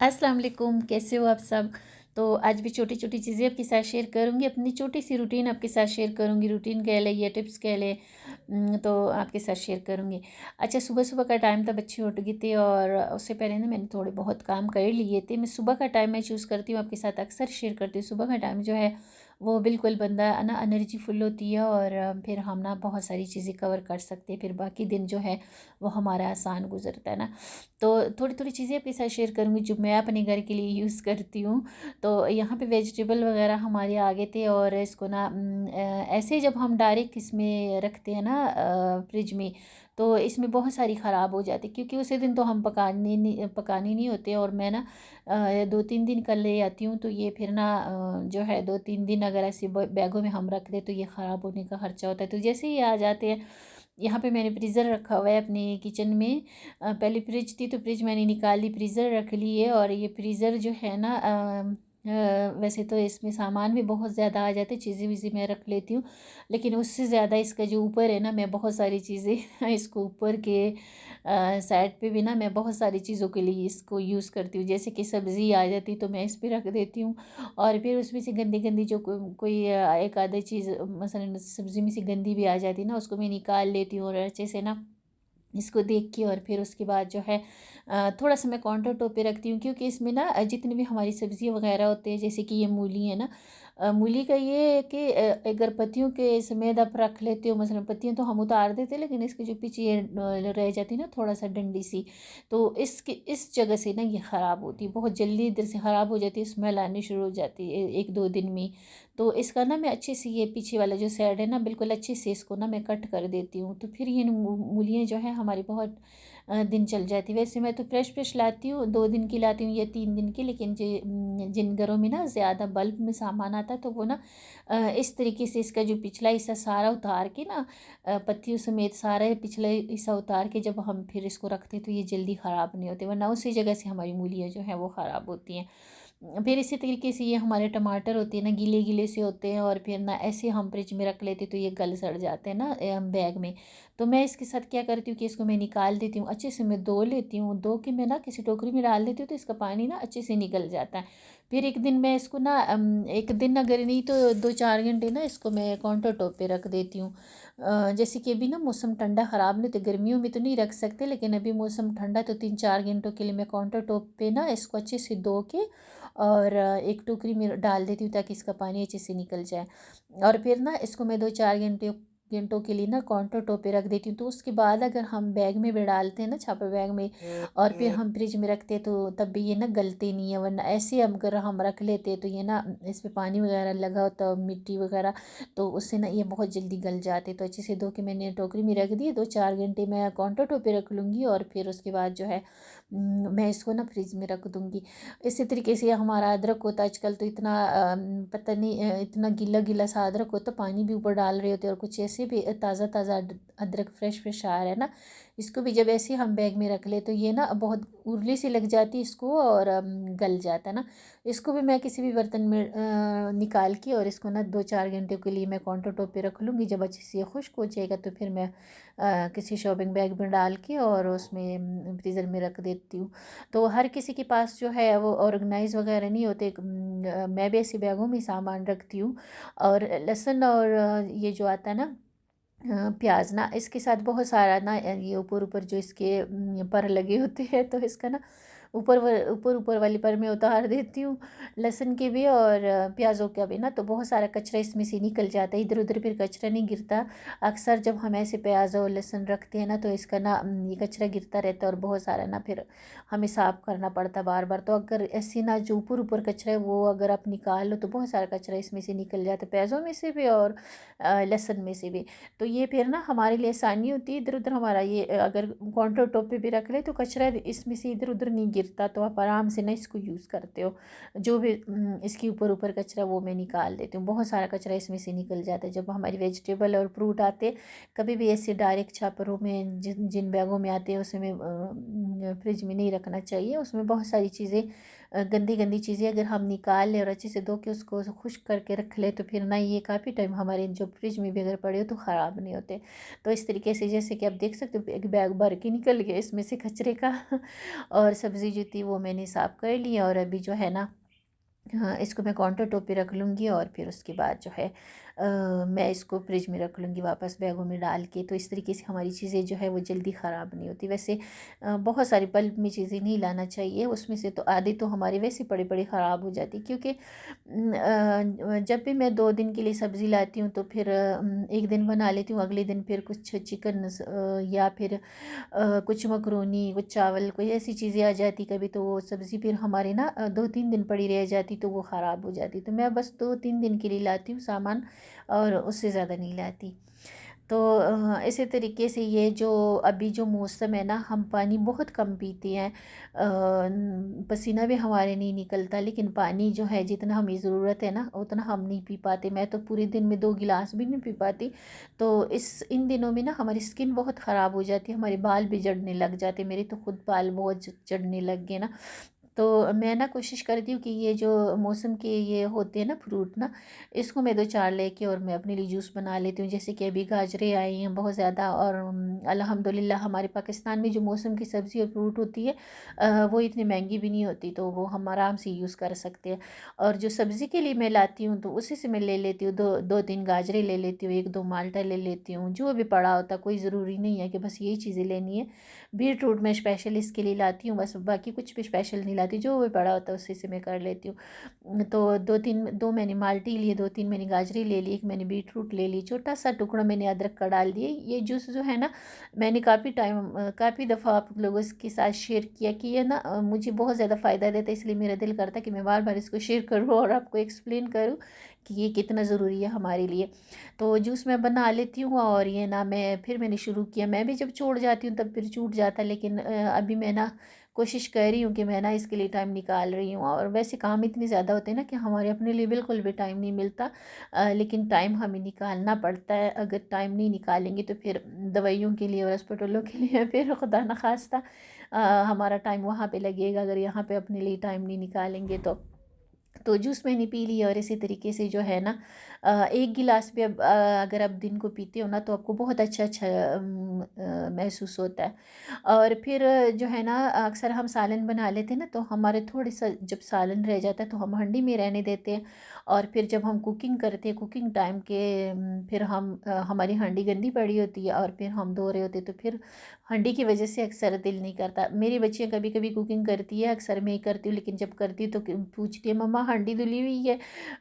अस्सलाम वालेकुम, कैसे हो आप सब। तो आज भी छोटी छोटी चीज़ें आपके साथ शेयर करूँगी, अपनी छोटी सी रूटीन आपके साथ शेयर करूँगी। रूटीन कह लें या टिप्स कह लें, तो आपके साथ शेयर करूँगी। अच्छा, सुबह सुबह का टाइम था, बच्चे उठ गई थी और उससे पहले ना मैंने थोड़े बहुत काम कर लिए थे। मैं सुबह का टाइम मैं चूज़ करती हूँ, आपके साथ अक्सर शेयर करती हूँ। सुबह का टाइम जो है वो बिल्कुल बंदा ना एनर्जी फुल होती है और फिर हम ना बहुत सारी चीज़ें कवर कर सकते हैं। फिर बाकी दिन जो है वो हमारा आसान गुजरता है ना। तो थोड़ी थोड़ी चीज़ें आपके साथ शेयर करूँगी जो मैं अपने घर के लिए यूज़ करती हूँ। तो यहाँ पे वेजिटेबल वगैरह हमारे आगे थे और इसको ना ऐसे जब हम डायरेक्ट इसमें रखते हैं ना फ्रिज में, तो इसमें बहुत सारी ख़राब हो जाती, क्योंकि उसी दिन तो हम पकानी नहीं होते। और मैं ना 2-3 दिन कर ले आती हूँ, तो ये फिर ना जो है 2-3 दिन अगर ऐसे बैगों में हम रख दें तो ये ख़राब होने का खर्चा होता है। तो जैसे ही आ जाते हैं, यहाँ पे मैंने फ्रीज़र रखा हुआ है अपने किचन में। पहले फ्रिज थी तो फ्रिज मैंने निकाल ली, फ्रीज़र रख ली है। और ये फ्रीज़र जो है ना वैसे तो इसमें सामान भी बहुत ज़्यादा आ जाते, चीज़ें वीज़ें मैं रख लेती हूँ, लेकिन उससे ज़्यादा इसका जो ऊपर है ना, मैं बहुत सारी चीज़ें इसको ऊपर के साइड पे भी ना मैं बहुत सारी चीज़ों के लिए इसको यूज़ करती हूँ। जैसे कि सब्ज़ी आ जाती तो मैं इस पे रख देती हूँ, और फिर उसमें से गंदी गंदी जो कोई एक आधी चीज़ मसलन सब्ज़ी में से गंदी भी आ जाती ना, उसको मैं निकाल लेती हूँ और अच्छे से ना इसको देख के। और फिर उसके बाद जो है थोड़ा सा मैं काउंटर टॉप पे रखती हूँ, क्योंकि इसमें ना जितनी भी हमारी सब्ज़ियाँ वगैरह होते हैं, जैसे कि ये मूली है ना, मूली का ये है कि अगर पत्तियों के समेत आप रख लेते हो, मसलन पत्तियाँ तो हम उतार देते हैं, लेकिन इसके जो पीछे ये रह जाती है ना थोड़ा सा डंडी सी, तो इसके इस जगह से ना ये ख़राब होती है, बहुत जल्दी इधर से ख़राब हो जाती है, स्मेल आनी शुरू हो जाती है 1-2 दिन में। तो इसका ना मैं अच्छे से ये पीछे वाला जो साइड है ना, बिल्कुल अच्छे से इसको ना मैं कट कर देती हूँ, तो फिर ये मूलियाँ जो है हमारी बहुत दिन चल जाती है। वैसे मैं तो फ्रेश फ्रेश लाती हूँ, 2 दिन की लाती हूँ या 3 दिन की, लेकिन जिन घरों में ना ज़्यादा बल्क में सामान आता है, तो वो ना इस तरीके से इसका जो पिछला हिस्सा सारा उतार के ना पत्तियों समेत सारा पिछला हिस्सा उतार के जब हम फिर इसको रखते हैं, तो ये जल्दी ख़राब नहीं होते, वरना उसी जगह से हमारी मूलियाँ जो हैं वो ख़राब होती हैं। फिर इसी तरीके से ये हमारे टमाटर होते हैं ना, गीले गीले से होते हैं, और फिर ना ऐसे हम फ्रिज में रख लेते तो ये गल सड़ जाते हैं ना बैग में। तो मैं इसके साथ क्या करती हूँ कि इसको मैं निकाल देती हूँ, अच्छे से मैं धो लेती हूँ, धो के मैं ना किसी टोकरी में डाल देती हूँ, तो इसका पानी ना अच्छे से निकल जाता है। फिर एक दिन मैं इसको ना एक दिन अगर नहीं तो 2-4 घंटे ना इसको मैं काउंटर टॉप पे रख देती हूँ। जैसे कि अभी ना मौसम ठंडा ख़राब नहीं, तो गर्मियों में तो नहीं रख सकते, लेकिन अभी मौसम ठंडा, तो 3-4 घंटों के लिए मैं काउंटर टॉप पे ना इसको अच्छे से धो के और एक टोकरी में डाल देती हूँ, ताकि इसका पानी अच्छे से निकल जाए। और फिर ना इसको मैं 2-4 घंटों के लिए ना काउंटर टॉप पे रख देती हूँ। तो उसके बाद अगर हम बैग में भी डालते हैं ना, छापा बैग में, और फिर हम फ्रिज में रखते हैं, तो तब भी ये ना गलते नहीं है। वरना ऐसे अगर हम रख लेते हैं, तो ये ना इस पे पानी वगैरह लगा होता है, मिट्टी वगैरह, तो उससे ना ये बहुत जल्दी गल जाते। तो अच्छे से धो के मैंने टोकरी में रख दिए, 2-4 घंटे मैं काउंटर टॉप पे रख लूँगी, और फिर उसके बाद जो है मैं इसको ना फ्रिज में रख दूँगी। इसी तरीके से हमारा अदरक होता है, आजकल तो इतना पता नहीं इतना गीला गीला सा अदरक होता, पानी भी ऊपर डाल रहे होते हैं, और कुछ ऐसे भी ताज़ा ताज़ा अदरक फ्रेश फ्रेश आ रहा है ना, इसको भी जब ऐसे हम बैग में रख ले, तो ये ना बहुत उर्ली सी लग जाती है इसको, और गल जाता है ना। इसको भी मैं किसी भी बर्तन में निकाल के, और इसको ना 2-4 घंटे के लिए मैं काउंटर टॉप पे रख लूँगी। जब अच्छे से ये खुश्क हो जाएगा, तो फिर मैं किसी शॉपिंग बैग में डाल के और उसमें फ्रीज़र में रख देती हूँ। तो हर किसी के पास जो है वो ऑर्गेनाइज वगैरह नहीं होते, मैं भी ऐसे बैगों में सामान रखती हूँ। और लहसुन और ये जो आता है ना प्याज ना, इसके साथ बहुत सारा ना ये ऊपर ऊपर जो इसके पर लगे होते हैं, तो इसका ना ऊपर ऊपर वाली पर मैं उतार देती हूँ, लहसुन के भी और प्याज़ों का भी ना, तो बहुत सारा कचरा इसमें से निकल जाता है, इधर उधर फिर कचरा नहीं गिरता। अक्सर जब हम ऐसे प्याज और लहसुन रखते हैं ना, तो इसका ना ये कचरा गिरता रहता है, और बहुत सारा ना फिर हमें साफ़ करना पड़ता बार बार। तो अगर ऐसे ना जो ऊपर ऊपर कचरा है वो अगर आप निकाल लो, तो बहुत सारा कचरा इसमें से निकल जाता है, प्याज़ों में से भी और लहसुन में से भी। तो ये फिर ना हमारे लिए आसानी होती है, इधर उधर हमारा ये अगर काउंटर टॉप पे भी रख ले, तो कचरा इसमें से इधर उधर नहीं गिरता, तो आप आराम से ना इसको यूज़ करते हो। जो भी इसके ऊपर ऊपर कचरा वो मैं निकाल देती हूँ, बहुत सारा कचरा इसमें से निकल जाता है। जब हमारी वेजिटेबल और फ्रूट आते, कभी भी ऐसे डायरेक्ट छापरों में जिन जिन बैगों में आते हैं, उसमें फ्रिज में नहीं रखना चाहिए, उसमें बहुत सारी चीज़ें गंदी गंदी चीज़ें अगर हम निकाल लें और अच्छे से धो के उसको खुश्क करके रख लें तो फिर ना ये काफ़ी टाइम हमारे जो फ्रिज में भी अगर पड़े हो तो ख़राब नहीं होते। तो इस तरीके से जैसे कि आप देख सकते हो एक बैग भर के निकल गया इसमें से कचरे का और सब्ज़ी जो थी वो मैंने साफ़ कर ली और अभी जो है ना, हाँ, इसको मैं काउंटर टॉप पे रख लूँगी और फिर उसके बाद जो है मैं इसको फ्रिज में रख लूँगी वापस बैगों में डाल के। तो इस तरीके से हमारी चीज़ें जो है वो जल्दी ख़राब नहीं होती। वैसे बहुत सारी बल्क में चीज़ें नहीं लाना चाहिए, उसमें से तो आधी तो हमारी वैसे पड़ी पड़ी ख़राब हो जाती, क्योंकि जब भी मैं 2 दिन के लिए सब्ज़ी लाती हूँ तो फिर 1 दिन बना लेती हूँ, अगले दिन फिर कुछ चिकन या फिर कुछ मकरोनी, कुछ चावल, कोई ऐसी चीज़ें आ जाती कभी, तो वो सब्ज़ी फिर हमारे ना 2-3 दिन पड़ी रह जाती तो वो ख़राब हो जाती। तो मैं बस 2-3 दिन के लिए लाती हूँ सामान और उससे ज़्यादा नहीं लाती। तो इसी तरीके से ये जो अभी जो मौसम है ना, हम पानी बहुत कम पीते हैं। पसीना भी हमारे नहीं निकलता, लेकिन पानी जो है जितना हमें ज़रूरत है ना उतना हम नहीं पी पाते। मैं तो पूरे दिन में 2 गिलास भी नहीं पी पाती। तो इन दिनों में ना हमारी स्किन बहुत ख़राब हो जाती है, हमारे बाल भी झड़ने लग जाते, मेरे तो खुद बाल बहुत झड़ने लग गए ना। तो मैं ना कोशिश करती हूँ कि ये जो मौसम के ये होते हैं ना फ्रूट ना, इसको मैं 2-4 लेके और मैं अपने लिए जूस बना लेती हूँ। जैसे कि अभी गाजरें आई हैं बहुत ज़्यादा और अल्हम्दुलिल्लाह हमारे पाकिस्तान में जो मौसम की सब्ज़ी और फ्रूट होती है वो इतनी महंगी भी नहीं होती, तो वो हम आराम से यूज़ कर सकते हैं। और जो सब्ज़ी के लिए मैं लाती हूँ तो उसी से मैं ले लेती हूँ, 2-3 गाजरें ले लेती हूँ, 1-2 माल्टा ले लेती हूँ, जो भी पड़ा होता है, कोई ज़रूरी नहीं है कि बस यही चीज़ें लेनी है। बीट रूट मैं स्पेशल इसके लिए लाती हूँ, बस बाकी कुछ भी स्पेशल नहीं लाती, जो भी पड़ा होता है उसी से मैं कर लेती हूँ। तो 2 मैंने माल्टी लिए, 2-3 मैंने गाजरी ले ली, 1 मैंने बीट रूट ले ली, छोटा सा टुकड़ा मैंने अदरक का डाल दिए। ये जूस जो है ना, मैंने काफ़ी दफ़ा आप लोगों के साथ शेयर किया कि ये ना मुझे बहुत ज़्यादा फ़ायदा देता है, इसलिए मेरा दिल करता है कि मैं बार बार इसको शेयर करूँ और आपको एक्सप्लेन करूँ कि ये कितना ज़रूरी है हमारे लिए। तो जूस मैं बना लेती हूँ और ये ना मैंने शुरू किया, मैं भी जब छोड़ जाती हूँ तब फिर छूट जाता है, लेकिन अभी मैं ना कोशिश कर रही हूँ कि मैं ना इसके लिए टाइम निकाल रही हूँ। और वैसे काम इतने ज़्यादा होते हैं ना कि हमारे अपने लिए बिल्कुल भी टाइम नहीं मिलता, लेकिन टाइम हमें निकालना पड़ता है। अगर टाइम नहीं निकालेंगे तो फिर दवाइयों के लिए और हॉस्पिटलों के लिए फिर खुदा न खास्ता हमारा टाइम वहाँ पे लगेगा, अगर यहाँ पे अपने लिए टाइम नहीं निकालेंगे तो जूस मैंने पी लिया। और इसी तरीके से जो है ना 1 गिलास भी अगर आप दिन को पीते हो ना तो आपको बहुत अच्छा महसूस होता है। और फिर जो है ना, अक्सर हम सालन बना लेते हैं ना, तो हमारे थोड़े सा जब सालन रह जाता है तो हम हंडी में रहने देते हैं। और फिर जब हम कुकिंग करते हैं कुकिंग टाइम के फिर हमारी हंडी गंदी पड़ी होती है और फिर हम धो रहे होते हैं, तो फिर हंडी की वजह से अक्सर दिल नहीं करता। मेरी बच्चियाँ कभी कभी कुकिंग करती है, अक्सर मैं ही करती हूँ, लेकिन जब करती हूँ तो पूछती है मम्मा हांडी धुली हुई है।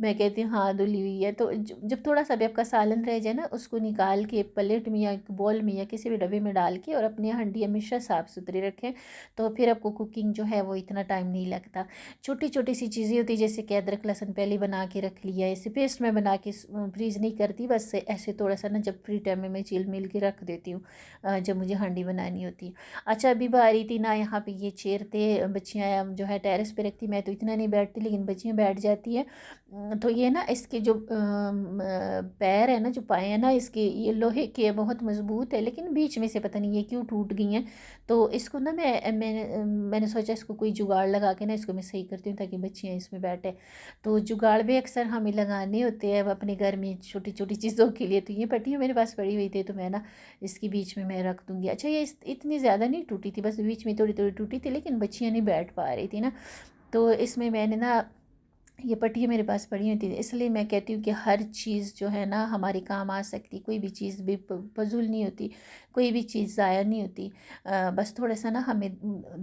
मैं कहती हूँ हाँ धुली हुई है। तो जब थोड़ा सा भी आपका सालन रह जाए ना, उसको निकाल के प्लेट में या एक बॉल में या किसी भी डब्बे में डाल के और अपनी हंडी हमेशा साफ़ सुथरी रखें, तो फिर आपको कुकिंग जो है वो इतना टाइम नहीं लगता। छोटी छोटी सी चीज़ें होती है, जैसे कि अदरक लहसुन पहले बना के रख लिया, ऐसे पेस्ट में बना के फ्रीज़ नहीं करती, बस ऐसे थोड़ा सा ना जब फ्री टाइम में मैं चिल मिल के रख देती हूँ जब मुझे हांडी बनानी होती है। अच्छा, अभी बारी थी ना, यहाँ पे ये चेयर थे, बच्चियाँ जो है टेरेस पे रखती, मैं तो इतना नहीं बैठती लेकिन बच्चियाँ बैठ जाती है। तो ये ना इसके जो पैर है ना, जो पाए हैं ना इसके, ये लोहे के बहुत मजबूत है, लेकिन बीच में से पता नहीं ये क्यों टूट गई हैं। तो इसको ना मैंने सोचा इसको कोई जुगाड़ लगा के ना इसको मैं सही करती हूँ ताकि बच्चियाँ इसमें बैठे। तो जुगाड़ भी अक्सर हमें लगाने होते हैं अपने घर में छोटी छोटी चीज़ों के लिए। तो ये पट्टियाँ मेरे पास पड़ी हुई थी, तो मैं ना इसके बीच में मैं रख दूँगी। अच्छा, ये इतनी ज़्यादा नहीं टूटी थी, बस बीच में थोड़ी-थोड़ी टूटी थी, लेकिन बच्चियाँ नहीं बैठ पा रही थी ना, तो इसमें मैंने ना ये पट्टियाँ मेरे पास पड़ी हुई थी। इसलिए मैं कहती हूँ कि हर चीज़ जो है ना हमारे काम आ सकती, कोई भी चीज़ भी फजूल नहीं होती, कोई भी चीज़ ज़ाया नहीं होती। बस थोड़ा सा ना हमें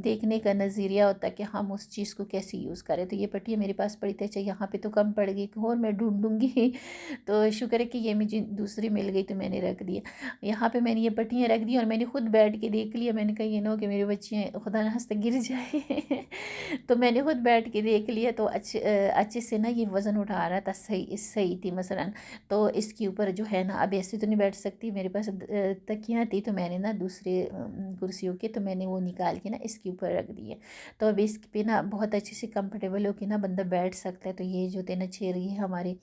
देखने का नज़रिया होता है कि हम उस चीज़ को कैसे यूज़ करें। तो ये पट्टियाँ मेरे पास पड़ी थी। अच्छा, यहाँ पे तो कम पड़ गई, और मैं ढूंढूंगी तो शुक्र है कि ये मुझे दूसरी मिल गई, तो मैंने रख दिया। यहाँ पे मैंने ये पट्टियाँ रख दी और मैंने खुद बैठ के देख लिया। मैंने कहा ये ना हो कि मेरे बच्चे खुदा न हंसते गिर जाए तो मैंने खुद बैठ के देख लिया, तो अच्छे से ना ये वज़न उठा रहा था, सही सही थी मसलन। तो इसके ऊपर जो है ना, अब ऐसे तो नहीं बैठ सकती, मेरे पास तकियाँ थी, तो मैंने ना दूसरे कुर्सियों के, तो मैंने वो निकाल के ना इसके ऊपर रख दिए। तो अब इस पे ना बहुत अच्छे से कंफर्टेबल होके ना बंदा बैठ सकता है। तो ये जो थे ना चेयर, ये हमारे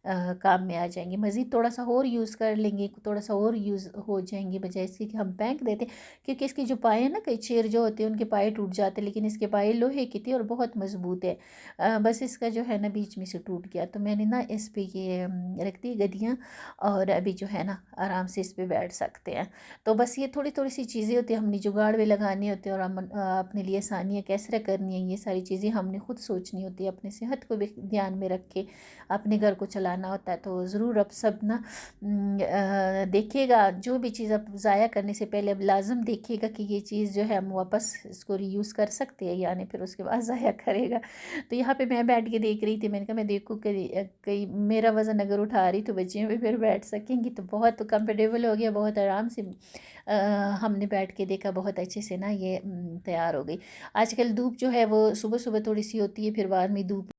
काम में आ जाएंगी। मज़ीद थोड़ा सा और यूज़ कर लेंगे, थोड़ा सा और यूज़ हो जाएंगी, बजाय इसके कि हम फेंक देते। क्योंकि इसकी जो पाए हैं ना, कई चेयर जो होते हैं उनके पाए टूट जाते हैं, लेकिन इसके पाए लोहे की थी और बहुत मज़बूत है। बस इसका जो है ना बीच में से टूट गया, तो मैंने ना इस पे ये रख दी गद्दियाँ, और अभी जो है ना आराम से इस पे बैठ सकते हैं। तो बस ये थोड़ी थोड़ी सी चीज़ें होती हैं, हमने जुगाड़ भी लगानी होती है, और हम अपने लिए आसानियाँ कैसे करनी है, ये सारी चीज़ें हमने खुद सोचनी होती है। अपने सेहत को भी ध्यान में रख के अपने घर को चलाना होता है। तो ज़रूर अब सब ना देखिएगा, जो भी चीज़ आप ज़ाया करने से पहले अब लाजम देखिएगा कि ये चीज़ जो है हम वापस इसको रीयूज़ कर सकते हैं, यानी फिर उसके बाद ज़ाया करेगा। तो यहाँ पे मैं बैठ के देख रही थी, मैंने कहा मैं देखूँ कि कहीं मेरा वज़न अगर उठा रही तो बच्चियाँ भी फिर बैठ सकेंगी। तो बहुत कंफर्टेबल हो गया, बहुत आराम से हमने बैठ के देखा, बहुत अच्छे से ना ये तैयार हो गई। आजकल धूप जो है वो सुबह सुबह थोड़ी सी होती है, फिर बाद में धूप